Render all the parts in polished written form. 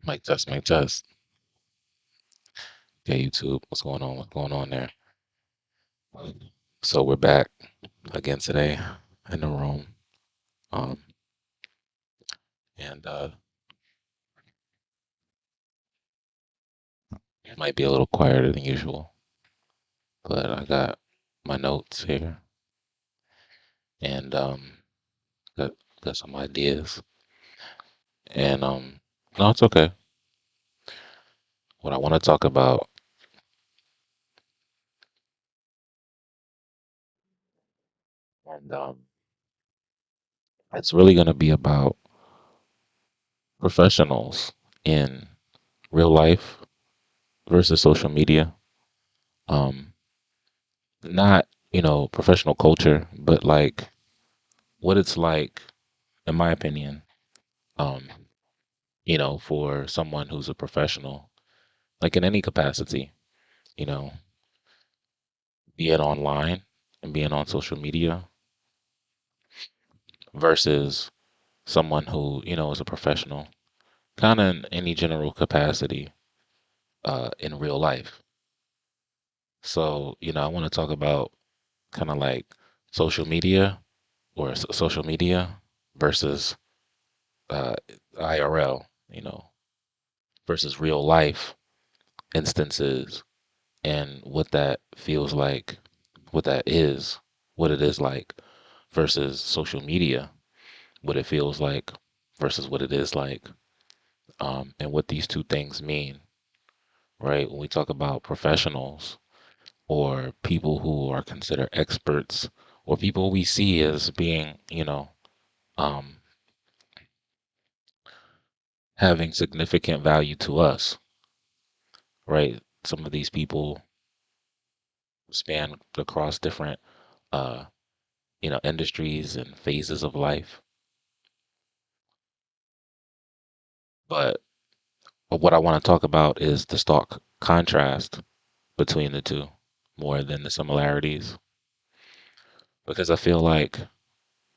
Mic test, mic test. Okay, YouTube, what's going on? What's going on there? So we're back again today in the room. Um, and it might be a little quieter than usual, but I got my notes here and got got some ideas. And no, it's okay. What I want to talk about, and it's really gonna be about professionals in real life versus social media. Um, not professional culture, but like what it's like, in my opinion, um, for someone who's a professional, like in any capacity, you know, being online and being on social media versus someone who, is a professional, kind of in any general capacity, in real life. So, I want to talk about kind of like social media or social media versus uh, IRL, versus real life instances and what that feels like, what that is, what it is like versus social media, what it feels like versus what it is like, and what these two things mean, right? When we talk about professionals or people who are considered experts or people we see as being, um, having significant value to us, right? Some of these people span across different, uh, industries and phases of life. But what I want to talk about is the stark contrast between the two more than the similarities. Because I feel like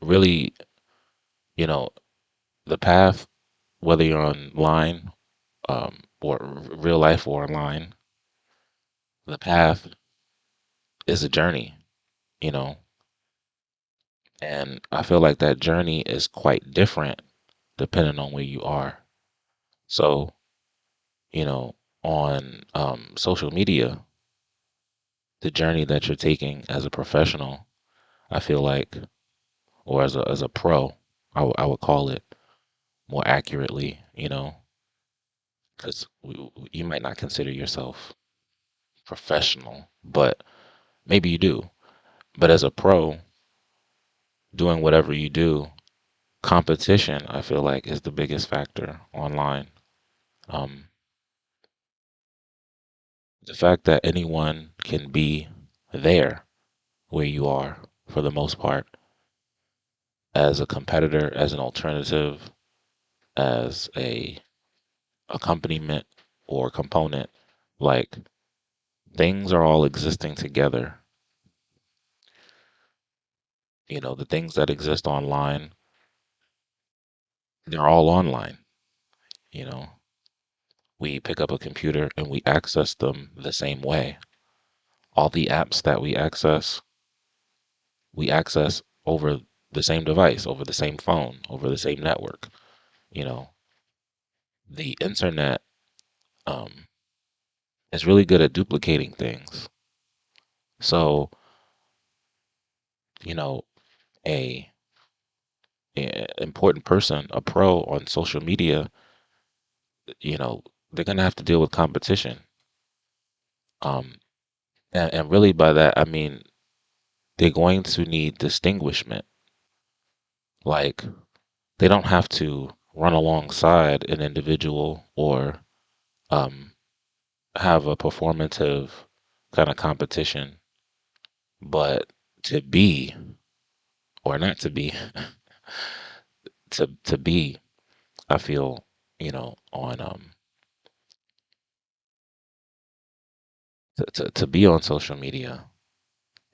really, you know, the path, whether you're online, or real life or online, the path is a journey, you know, and I feel like that journey is quite different depending on where you are. So, on social media, the journey that you're taking as a professional, I feel like, or as a pro, I would call it more accurately, because you might not consider yourself professional, but maybe you do. But as a pro, doing whatever you do, competition, I feel like, is the biggest factor online. Um, the fact that anyone can be there where you are for the most part as a competitor, as an alternative, as a accompaniment or component, like things are all existing together. The things that exist online, they're all online. You know, we pick up a computer and we access them the same way. All the apps that we access over the same device, over the same phone, over the same network. You know, the internet um, is really good at duplicating things. So, you know, a, a important person, a pro on social media, you know, they're gonna have to deal with competition. Um, and really by that I mean they're going to need distinguishment. Like they don't have to run alongside an individual or um, have a performative kind of competition, but to be or not to be, to be, I feel, on to be on social media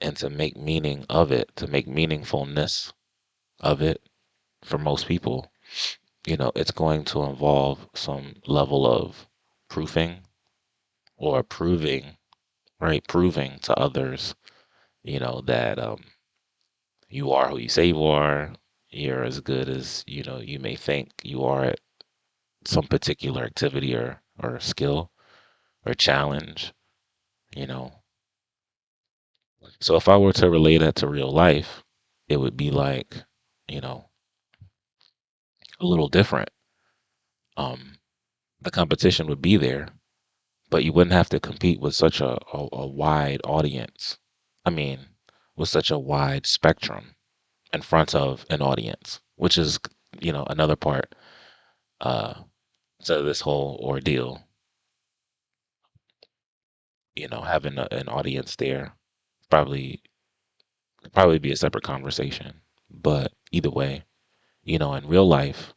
and to make meaning of it, to make meaningfulness of it for most people, it's going to involve some level of proofing or proving, right? Proving to others, that you are who you say you are. You're as good as, you may think you are at some particular activity or skill or challenge, you know. So if I were to relate that to real life, it would be like, you know, a little different. Um, the competition would be there, but you wouldn't have to compete with such a wide audience. I mean, with such a wide spectrum in front of an audience, which is, another part uh, to this whole ordeal. Having an audience there probably probably be a separate conversation. But either way, in real life,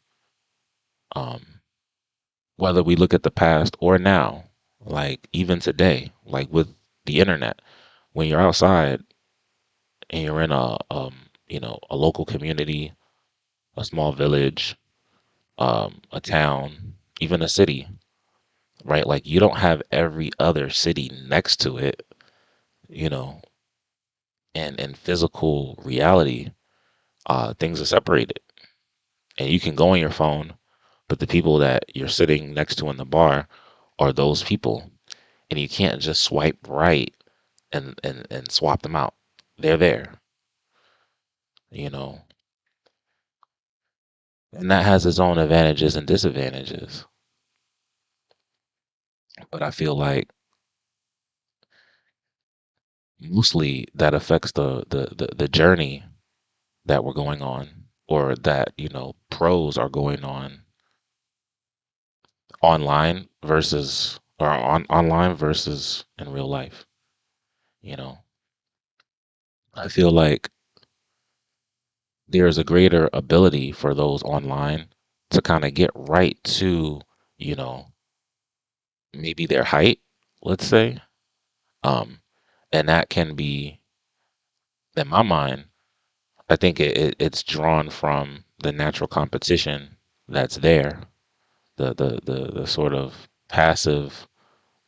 um, whether we look at the past or now, like even today, like with the internet, when you're outside and you're in a local community, a small village, a town, even a city, right? Like you don't have every other city next to it, you know, and in physical reality, things are separated. And you can go on your phone, but the people that you're sitting next to in the bar are those people. And you can't just swipe right and swap them out. They're there, you know. And that has its own advantages and disadvantages. But I feel like mostly that affects the journey that we're going on or that, pros are going on online versus in real life, you know. I feel like there's a greater ability for those online to kind of get right to, you know, maybe their height, let's say. Um, and that can be, in my mind, I think it's drawn from the natural competition that's there, the sort of passive,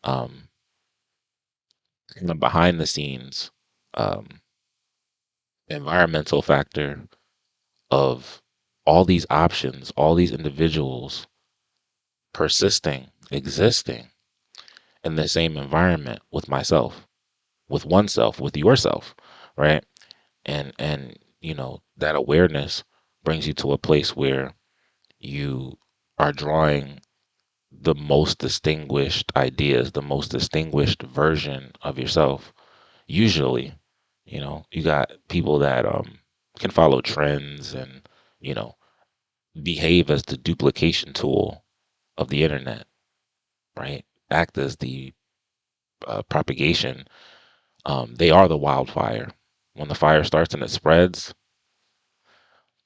um, kind of behind the scenes, um, environmental factor of all these options, all these individuals persisting, existing in the same environment with myself, with oneself, with yourself, right? And that awareness brings you to a place where you are drawing the most distinguished ideas, the most distinguished version of yourself. Usually, you got people that can follow trends and you know behave as the duplication tool of the internet, right? Act as the propagation. They are the wildfire. When the fire starts and it spreads,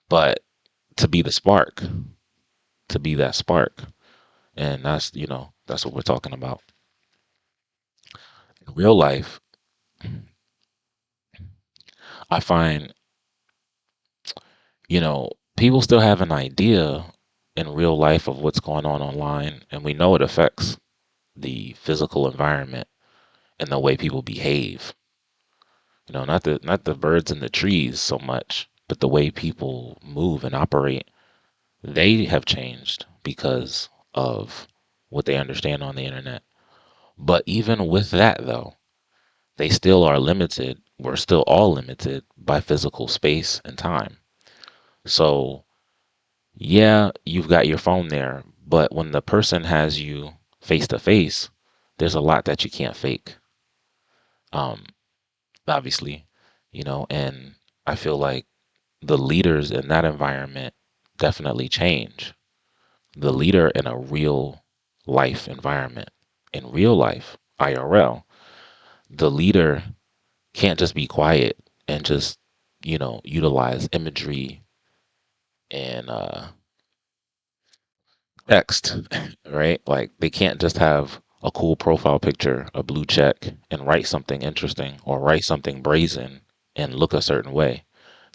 but to be the spark, to be that spark. And that's what we're talking about. In real life, I find, people still have an idea in real life of what's going on online, and we know it affects the physical environment and the way people behave. Not the birds and the trees so much, but the way people move and operate. They have changed because of what they understand on the internet. But even with that, though, they still are limited. We're still all limited by physical space and time. So, yeah, you've got your phone there, but when the person has you face to face, there's a lot that you can't fake. Um, obviously, and I feel like the leaders in that environment definitely change. The leader in a real life environment, in real life, IRL, the leader can't just be quiet and just, utilize imagery and text, right? Like they can't just have a cool profile picture, a blue check, and write something interesting or write something brazen and look a certain way.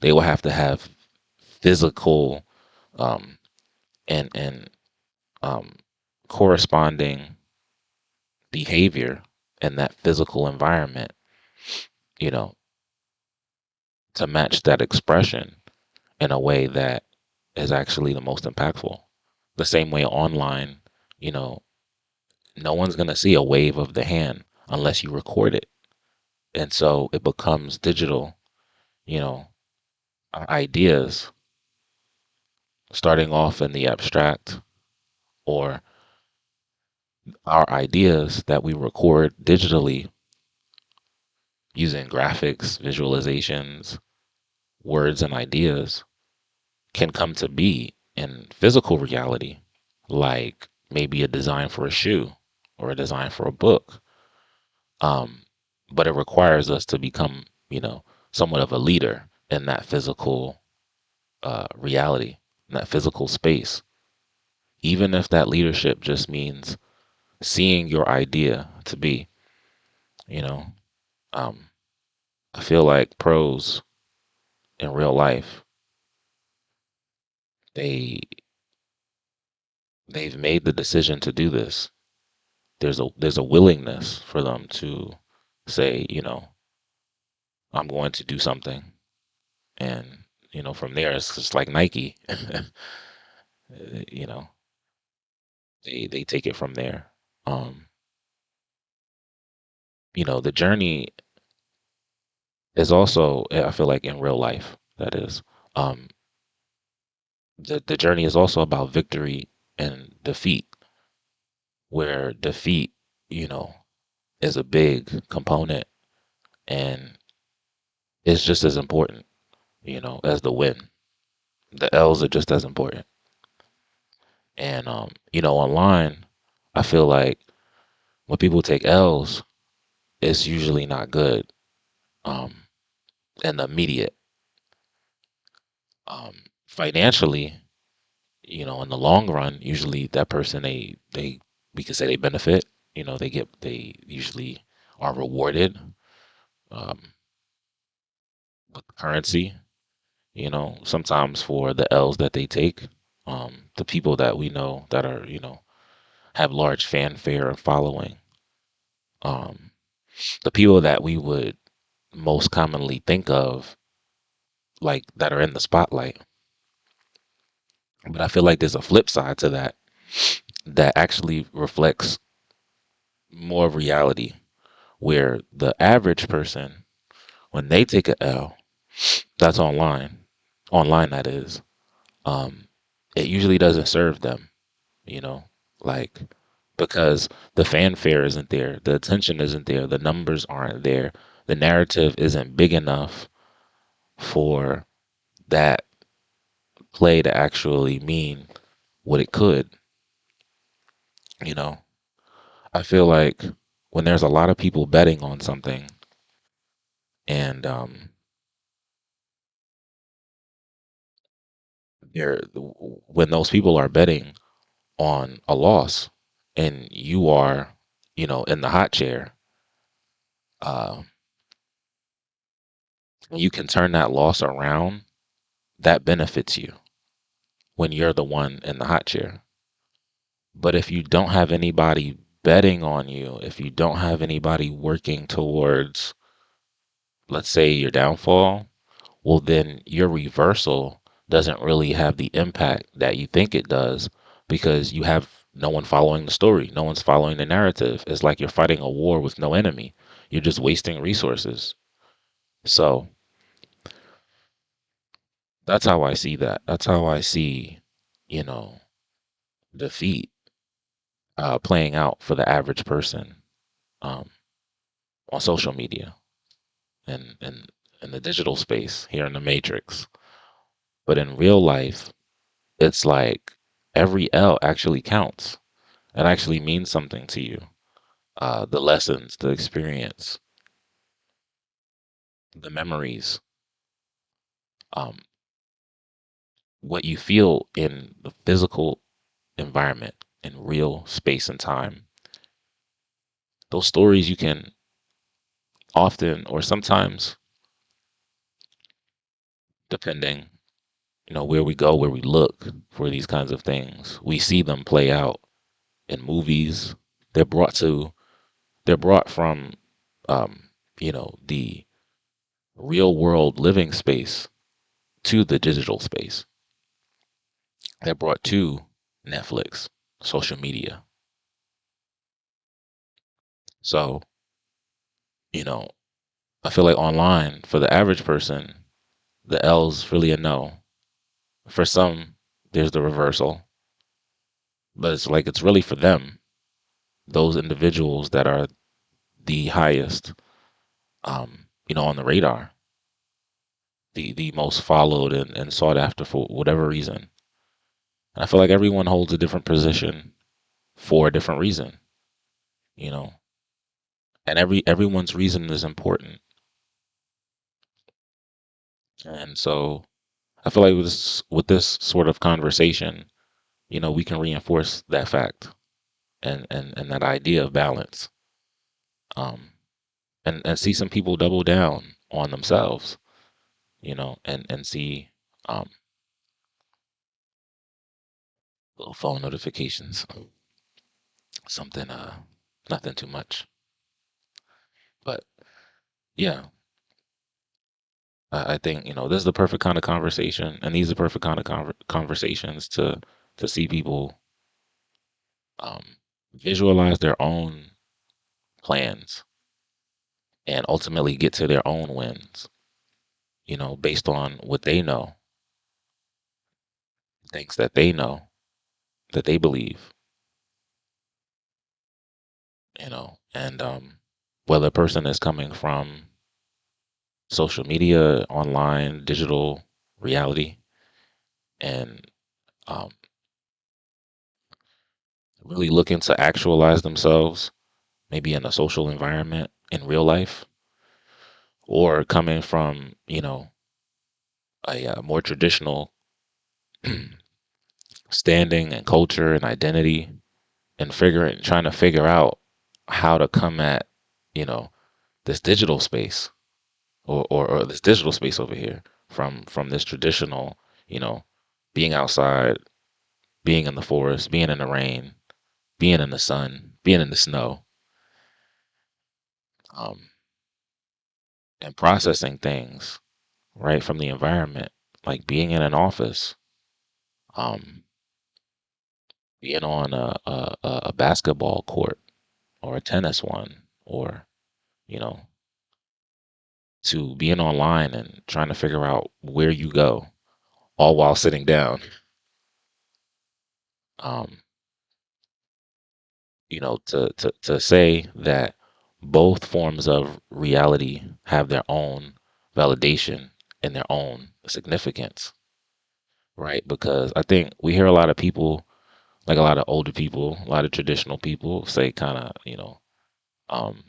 They will have to have physical um, and um, corresponding behavior in that physical environment, you know, to match that expression in a way that is actually the most impactful. The same way online, you know, no one's going to see a wave of the hand unless you record it. And so it becomes digital, you know, our ideas starting off in the abstract, or our ideas that we record digitally using graphics, visualizations, words, and ideas can come to be in physical reality, like maybe a design for a shoe or a design for a book. Um, but it requires us to become, somewhat of a leader in that physical reality, in that physical space. Even if that leadership just means seeing your idea to be, you know, um, I feel like pros in real life, they they've made the decision to do this. There's a willingness for them to say, I'm going to do something, and from there it's just like Nike. you know, they take it from there. Um, the journey is also, I feel like in real life, that is, um, the journey is also about victory and defeat, where defeat, you know, is a big component, and it's just as important, as the win. The L's are just as important. And online, I feel like when people take L's, it's usually not good. Um, in the immediate, financially, in the long run, usually that person, they we could say they benefit. They usually are rewarded um, with currency. Sometimes for the L's that they take, the people that we know that are have large fanfare and following, um, the people that we would most commonly think of, like that are in the spotlight. But I feel like there's a flip side to that that actually reflects more of reality, where the average person, when they take a L, that's online that is, um, it usually doesn't serve them, you know, like because the fanfare isn't there, the attention isn't there, the numbers aren't there, the narrative isn't big enough for that play to actually mean what it could, you know. I feel like when there's a lot of people betting on something, and they're when those people are betting on a loss, and you are, in the hot chair, uh, you can turn that loss around. That benefits you when you're the one in the hot chair. But if you don't have anybody betting on you, if you don't have anybody working towards, let's say, your downfall, well, then your reversal doesn't really have the impact that you think it does, because you have no one following the story. No one's following the narrative. It's like you're fighting a war with no enemy. You're just wasting resources. So that's how I see that. That's how I see, you know, defeat playing out for the average person, um, on social media and in the digital space here in the matrix. But in real life, it's like every L actually counts. It actually means something to you. The lessons, the experience, the memories, um, what you feel in the physical environment, in real space and time. Those stories you can often, or sometimes, depending, where we go, where we look for these kinds of things, we see them play out in movies. They're brought to they're brought from the real world living space to the digital space. They're brought to Netflix, social media. So, you know, I feel like online for the average person, the L's really a no. For some, there's the reversal, but it's like it's really for them, those individuals that are the highest, on the radar, the most followed and sought after for whatever reason. And I feel like everyone holds a different position for a different reason, you know, and everyone's reason is important. And so I feel like with this sort of conversation, we can reinforce that fact and that idea of balance. Um, and see some people double down on themselves, and see um little phone notifications, something nothing too much. But yeah, I think this is the perfect kind of conversation, and these are perfect kind of conversations to see people um visualize their own plans and ultimately get to their own wins, based on what they know, things that they know, that they believe, and whether a person is coming from social media, online, digital reality, and um, really looking to actualize themselves, maybe in a social environment in real life, or coming from, a more traditional standing and culture and identity, and trying to figure out how to come at, you know, this digital space, or this digital space over here from this traditional, you know, being outside, being in the forest, being in the rain, being in the sun, being in the snow, um, and processing things right from the environment, like being in an office, um, being on a basketball court or a tennis one, or you know, to being online and trying to figure out where you go, all while sitting down. Um, to say that both forms of reality have their own validation and their own significance, right? Because I think we hear a lot of people, like a lot of older people, a lot of traditional people say kind of, um,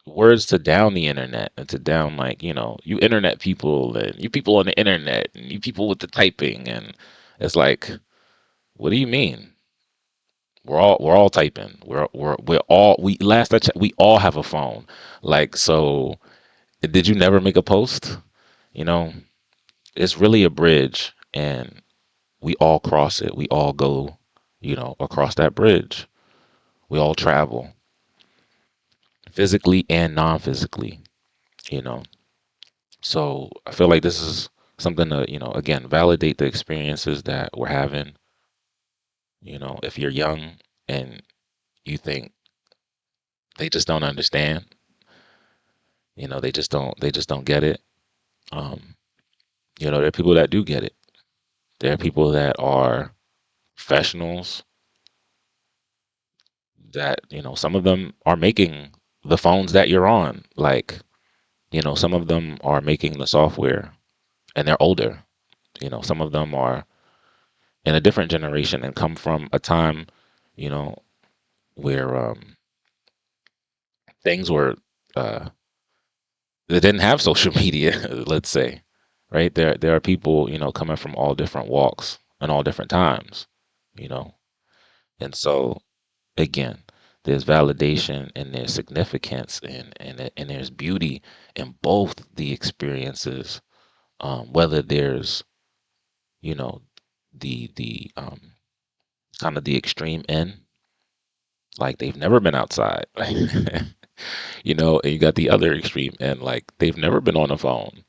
words to down the internet and to down, like, you internet people and you people on the internet and you people with the typing. And it's like, what do you mean? We're all typing. We last I checked, we all have a phone. Like, so did you never make a post? You know, it's really a bridge, and we all cross it. We all go, across that bridge. We all travel physically and non-physically, you know. So I feel like this is something to, again, validate the experiences that we're having. If you're young and you think they just don't understand, they just don't get it. Um, there are people that do get it. There are people that are professionals that, some of them are making the phones that you're on. Like, some of them are making the software and they're older. Some of them are in a different generation and come from a time, you know, where things were, uh, they didn't have social media, let's say, right? There are people, coming from all different walks and all different times, you know. And so again, there's validation and there's significance and there's beauty in both the experiences, Whether there's, you know, the kind of the extreme end, like they've never been outside, and you got the other extreme end, like they've never been on the phone.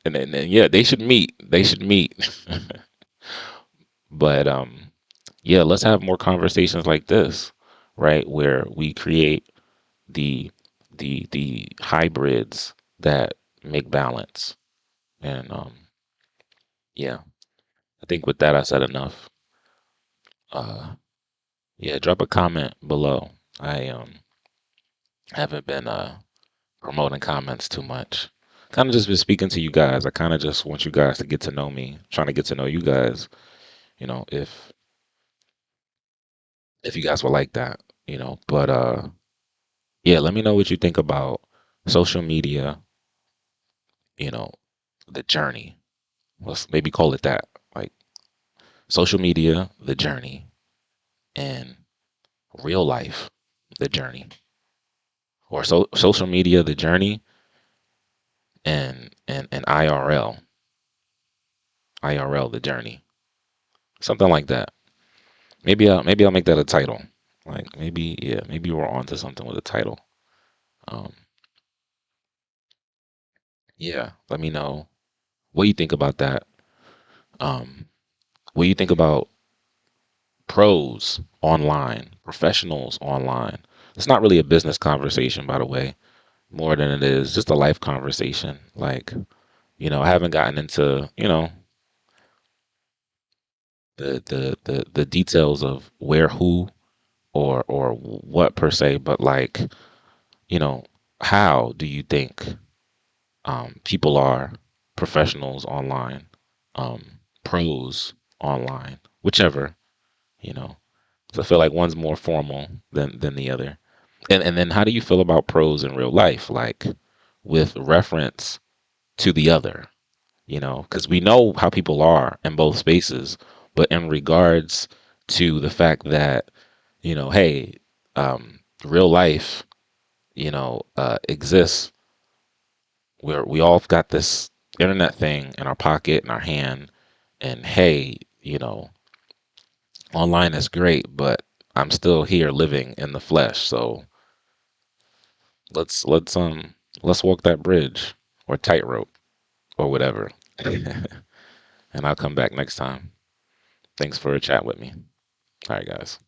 And yeah, they should meet. They should meet. But yeah, let's have more conversations like this, right? Where we create the the hybrids that make balance. And yeah, I think with that I said enough. Uh yeah, drop a comment below. I haven't been promoting comments too much. Kind of just been speaking to you guys. I kind of just want you guys to get to know me, trying to get to know you guys, if you guys would like that, But yeah, let me know what you think about social media, you know, the journey. Let's maybe call it that. Like social media, the journey, and real life, the journey. Or social media, the journey, and IRL, the journey. Something like that. Maybe I'll make that a title. Like maybe, yeah, maybe we're onto something with a title. Um, yeah, let me know what you think about that. Um, what you think about pros online, professionals online. It's not really a business conversation, by the way, more than it is just a life conversation. Like, I haven't gotten into, the details of where, who, or what per se, but like, you know, how do you think people are professionals online, pros online, whichever, you know. So I feel like one's more formal than the other. And then how do you feel about pros in real life, like with reference to the other, because we know how people are in both spaces, but in regards to the fact that, hey, real life, exists where we all got this internet thing in our pocket, in our hand, and hey, online is great, but I'm still here living in the flesh. So let's walk that bridge or tightrope or whatever. And I'll come back next time. Thanks for a chat with me. All right, guys.